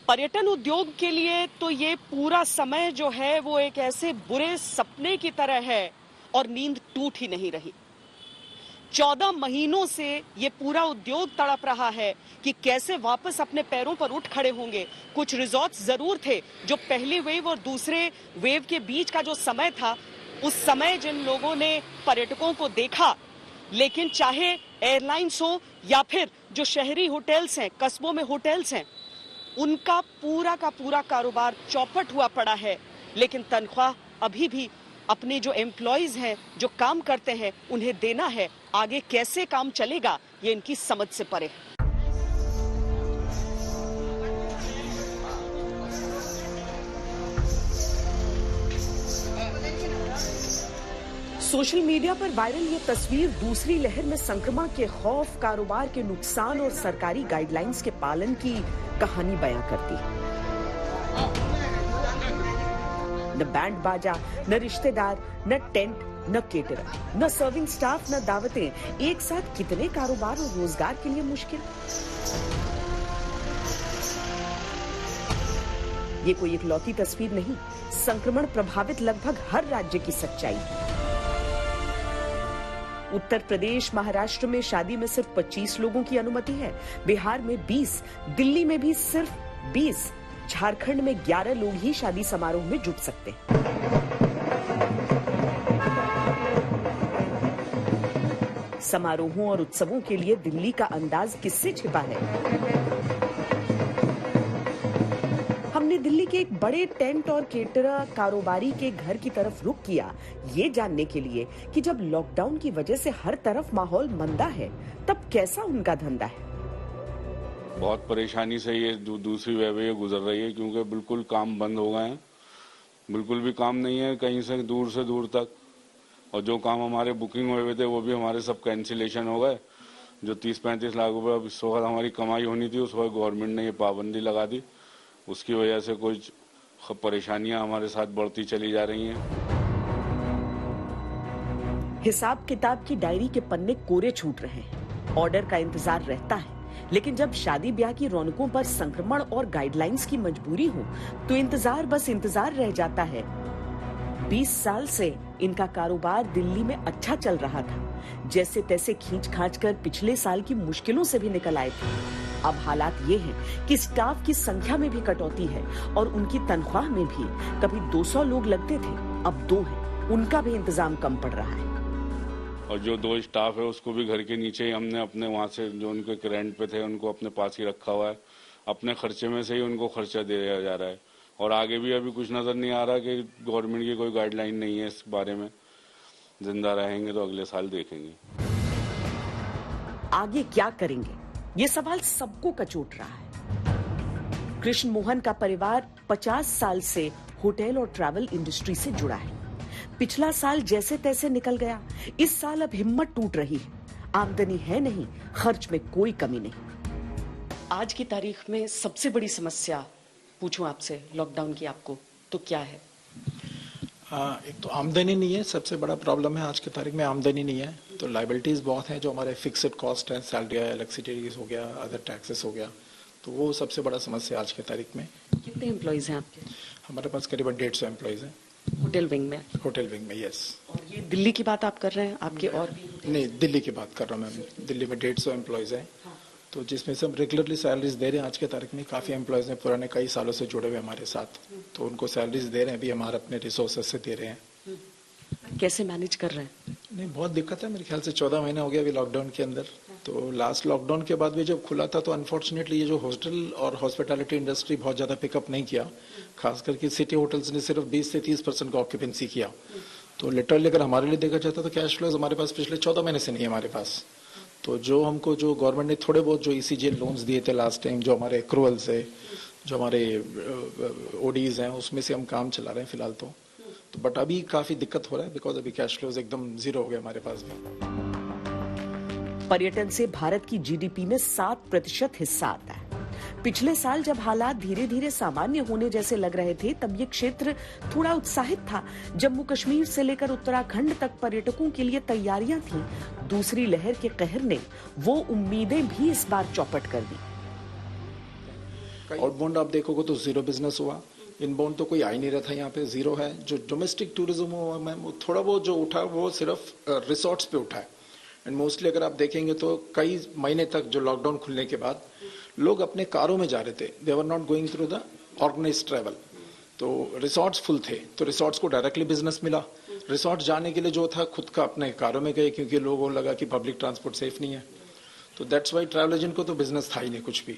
पर्यटन उद्योग के लिए तो ये पूरा समय जो है वो एक ऐसे बुरे सपने की तरह है और नींद टूट ही नहीं रही। 14 महीनों से ये पूरा उद्योग तड़प रहा है कि कैसे वापस अपने पैरों पर उठ खड़े होंगे। कुछ रिजॉर्ट्स जरूर थे जो पहली वेव और दूसरे वेव के बीच का जो समय था, उस समय जिन लोगों ने पर्यटकों को देखा, लेकिन चाहे एयरलाइंस हो या फिर जो शहरी होटल्स हैं, कस्बों में होटल्स हैं, उनका पूरा का पूरा कारोबार चौपट हुआ पड़ा है। लेकिन तनख्वाह अभी भी अपने जो एम्प्लॉइज हैं, जो काम करते हैं, उन्हें देना है। आगे कैसे काम चलेगा ये इनकी समझ से परे है। सोशल मीडिया पर वायरल ये तस्वीर दूसरी लहर में संक्रमण के खौफ, कारोबार के नुकसान और सरकारी गाइडलाइंस के पालन की कहानी बयां करती है। न बैंड बाजा, न रिश्तेदार, न टेंट, न केटरर, न सर्विंग स्टाफ, न दावतें। एक साथ कितने कारोबार और रोजगार के लिए मुश्किल। ये कोई इकलौती तस्वीर नहीं, संक्रमण प्रभावित लगभग हर राज्य की सच्चाई। उत्तर प्रदेश, महाराष्ट्र में शादी में सिर्फ 25 लोगों की अनुमति है, बिहार में 20, दिल्ली में भी सिर्फ 20, झारखंड में 11 लोग ही शादी समारोह में जुट सकते हैं। समारोहों और उत्सवों के लिए दिल्ली का अंदाज किससे छिपा है? हमने दिल्ली के एक बड़े टेंट और केटरर कारोबारी के घर की तरफ रुख किया, ये जानने के लिए कि जब लॉकडाउन की वजह से हर तरफ माहौल मंदा है, तब कैसा उनका धंधा है। बहुत परेशानी से ये दूसरी वेव गुजर रही है, क्योंकि बिल्कुल काम बंद हो गए हैं, बिल्कुल भी काम नहीं है कहीं से दूर तक। और जो काम हमारे बुकिंग हुए थे वो भी हमारे सब कैंसिलेशन हो गए। जो 30-35 लाख रुपए इस वक्त हमारी कमाई होनी थी, उस वक्त गवर्नमेंट ने ये पाबंदी लगा दी। उसकी वजह से कुछ परेशानियां हमारे साथ बढ़ती चली जा रही हैं। हिसाब किताब की डायरी के पन्ने कोरे छूट रहे हैं, ऑर्डर का इंतजार रहता है, लेकिन जब शादी ब्याह की रौनकों पर संक्रमण और गाइडलाइंस की मजबूरी हो तो इंतजार बस इंतजार रह जाता है। 20 साल से इनका कारोबार दिल्ली में अच्छा चल रहा था, जैसे तैसे खींच खांच कर पिछले साल की मुश्किलों से भी निकल आए थे। अब हालात ये हैं कि स्टाफ की संख्या में भी कटौती है और उनकी तनख्वाह में भी। कभी 200 लोग लगते थे, अब 2 हैं, उनका भी इंतजाम कम पड़ रहा है। और जो 2 स्टाफ है उसको भी घर के नीचे ही हमने अपने वहाँ से जो उनके रेंट पे थे उनको अपने पास ही रखा हुआ है। अपने खर्चे में से ही उनको खर्चा दिया जा रहा है। और आगे भी अभी कुछ नजर नहीं आ रहा कि गवर्नमेंट की कोई गाइडलाइन नहीं है इस बारे में। जिंदा रहेंगे तो अगले साल देखेंगे आगे क्या करेंगे, ये सवाल सबको कचोट रहा है। कृष्ण मोहन का परिवार 50 साल से होटल और ट्रैवल इंडस्ट्री से जुड़ा है। पिछला साल जैसे तैसे निकल गया, इस साल अब हिम्मत टूट रही है। आमदनी है नहीं, खर्च में कोई कमी नहीं। आज की तारीख में सबसे बड़ी समस्या पूछूं आपसे लॉकडाउन की आपको, तो क्या है? एक तो आमदनी नहीं है, सबसे बड़ा प्रॉब्लम है आज की तारीख में, आमदनी नहीं है। तो लाइबिलिटीज बहुत हैं, जो हमारे फिक्स्ड कॉस्ट है, सैलरी है, इलेक्ट्रिसिटी हो गया, अदर टैक्सेस हो गया, तो वो सबसे बड़ा समस्या आज की तारीख में। कितने एम्प्लॉइज हैं आपके? हमारे पास करीबन 150 एम्प्लॉइज हैं होटल विंग में। होटल विंग में, यस। और ये दिल्ली की बात आप कर रहे हैं, आपके और भी? नहीं, दिल्ली की बात कर रहा हूँ मैं। दिल्ली में 150 एम्प्लॉइज हैं, तो जिसमें से हम रेगुलरली सैलरीज दे रहे हैं। आज के तारीख में काफ़ी एम्प्लॉयज़ हैं पुराने कई सालों से जुड़े हुए हमारे साथ, तो उनको सैलरीज दे रहे हैं, अभी हमारे अपने रिसोर्सेज से दे रहे हैं। कैसे मैनेज कर रहे हैं? नहीं, बहुत दिक्कत है। मेरे ख्याल से 14 महीने हो गया अभी लॉकडाउन के अंदर। तो लास्ट लॉकडाउन के बाद भी जब खुला था तो अनफॉर्चुनेटली ये जो हॉस्टल और हॉस्पिटैलिटी इंडस्ट्री बहुत ज़्यादा पिकअप नहीं किया, खास करके सिटी होटल्स ने सिर्फ 20 से 30% का ऑक्यूपेंसी किया। तो लिटरली अगर हमारे लिए देखा जाता तो कैश फ्लोज हमारे पास पिछले 14 महीने से नहीं है हमारे पास। तो जो हमको जो गवर्नमेंट ने थोड़े बहुत जो ECGL लोन्स दिए थे लास्ट टाइम, जो हमारे एक्रूवल्स है, जो हमारे ODs हैं, उसमें से हम काम चला रहे हैं फिलहाल तो बट अभी काफी दिक्कत हो रहा है बिकॉज अभी कैश फ्लोज एकदम जीरो हो गया हमारे पास भी। पर्यटन से भारत की GDP में 7% हिस्सा आता है। पिछले साल जब हालात धीरे धीरे सामान्य होने जैसे लग रहे थे, तब ये क्षेत्र थोड़ा उत्साहित था। जम्मू कश्मीर से लेकर उत्तराखंड तक पर्यटकों के लिए तैयारियां थीं। दूसरी लहर के कहर ने वो उम्मीदें भी इस बार चौपट कर दी। आउटबाउंड आप देखोगे तो जीरो बिजनेस हुआ, इनबाउंड तो कोई आ ही नहीं रहा था, यहाँ पे जीरो है। जो डोमेस्टिक टूरिज्म हुआ मैम, वो थोड़ा बहुत जो उठा वो सिर्फ रिसोर्ट्स पे उठा है। एंड मोस्टली अगर आप देखेंगे तो कई महीने तक जो लॉकडाउन खुलने के बाद लोग अपने कारों में जा रहे थे, they were not going through the organised travel. तो रिसोर्ट्स फुल थे, तो रिसोर्ट्स को डायरेक्टली बिजनेस मिला। रिसोर्ट जाने के लिए जो था खुद का अपने कारों में गए, क्योंकि लोगों को लगा कि पब्लिक ट्रांसपोर्ट सेफ नहीं है। तो दैट्स वाई ट्रैवल एजेंट को तो बिजनेस था ही नहीं कुछ भी।